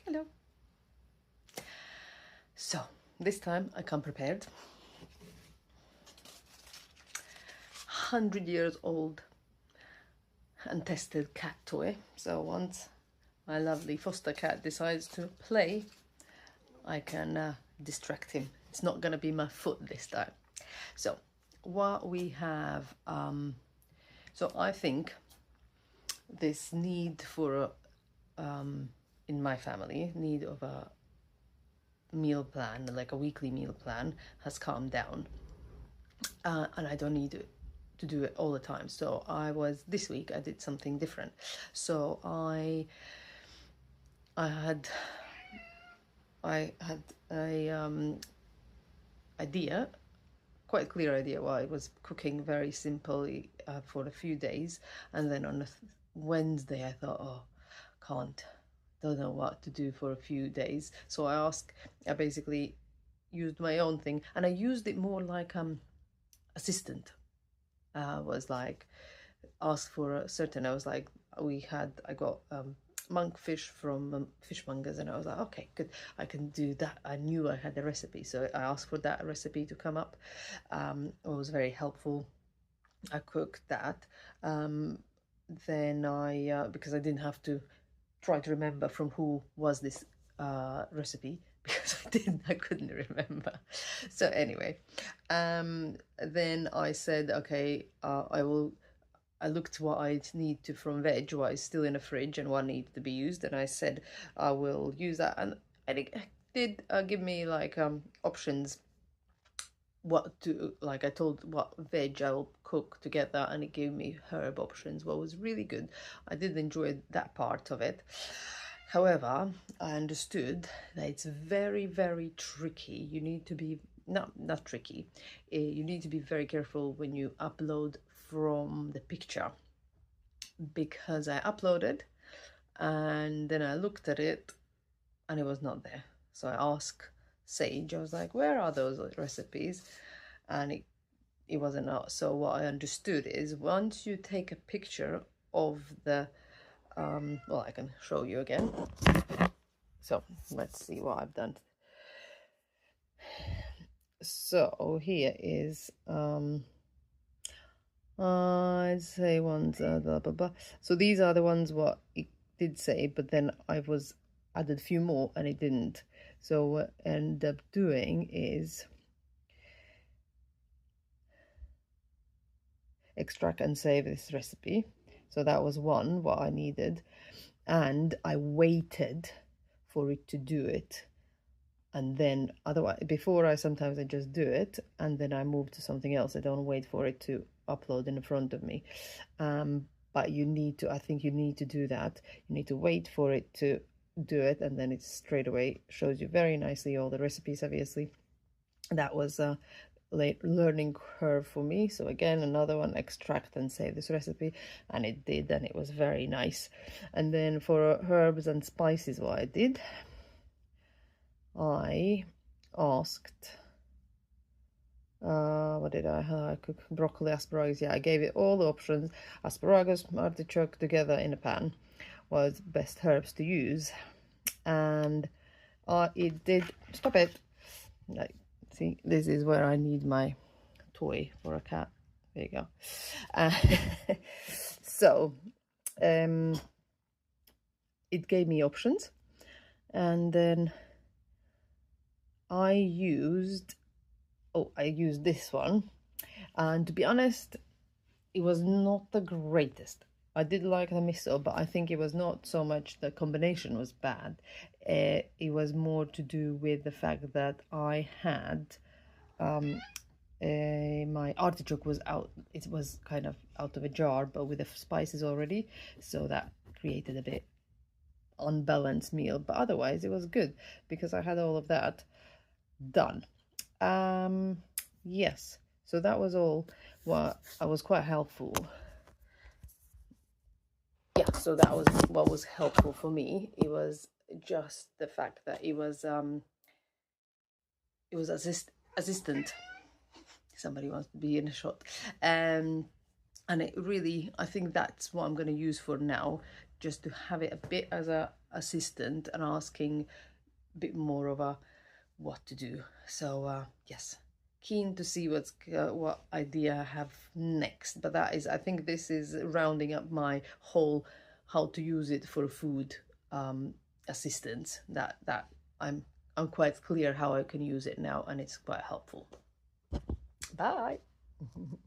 Hello. So, this time I come prepared. 100 years old and tested cat toy. So once my lovely foster cat decides to play, I can distract him. It's not gonna be my foot this time. So what we have, so I think this need for in my family, need of a meal plan, like a weekly meal plan, has calmed down, and I don't need to do it all the time. So this week I did something different. So I had a idea, quite clear idea, why I was cooking very simply for a few days, and then on a Wednesday I thought, oh, don't know what to do for a few days. So I basically used my own thing, and I used it more like assistant. Was like asked for a certain, I was like, I got monkfish from fishmongers, and I was like, okay, good, I can do that. I knew I had the recipe, so I asked for that recipe to come up. It was very helpful. I cooked that. Then because I didn't have to try to remember from who was this recipe, because I couldn't remember. So anyway, then I said, okay, I looked what I need to from veg, what is still in the fridge and what needs to be used, and I said I will use that, and it did give me like options what to, like, I told what veg I'll cook together, and it gave me herb options, what was really good. I did enjoy that part of it. However, I understood that it's very, very tricky. You need to be, not tricky, you need to be very careful when you upload from the picture, because I uploaded and then I looked at it and it was not there. So I asked Sage, I was like, where are those recipes? And it wasn't out. So what I understood is, once you take a picture of the well, I can show you again. So let's see what I've done. So here is I'd say ones blah blah blah. So these are the ones what it did say, but then I added a few more and it didn't. So what I ended up doing is extract and save this recipe. So that was one what I needed, and I waited for it to do it. And then otherwise, before sometimes I just do it and then I move to something else. I don't wait for it to upload in front of me. But I think you need to do that. You need to wait for it to do it, and then it straight away shows you very nicely all the recipes, obviously. That was a late learning curve for me. So again, another one, extract and save this recipe, and it did, and it was very nice. And then for herbs and spices, what I did, I asked, what did I cook? Broccoli, asparagus. Yeah, I gave it all the options. Asparagus, artichoke together in a pan was best herbs to use, and it did. Stop it! Like, see, this is where I need my toy for a cat. There you go. So, it gave me options, and then I used this one, and to be honest, it was not the greatest. I did like the miso, but I think it was not so much the combination was bad. It was more to do with the fact that I had my artichoke was out. It was kind of out of a jar, but with the spices already, so that created a bit unbalanced meal. But otherwise it was good because I had all of that done. Yes, so that was all what I was quite helpful. Yeah, so that was what was helpful for me. It was just the fact that it was assistant. Somebody wants to be in a shot. And it really, I think that's what I'm going to use for now, just to have it a bit as a assistant and asking a bit more of a what to do. So yes, keen to see what idea I have next. But that is, I think this is rounding up my whole how to use it for food assistance. That I'm quite clear how I can use it now, and it's quite helpful. Bye.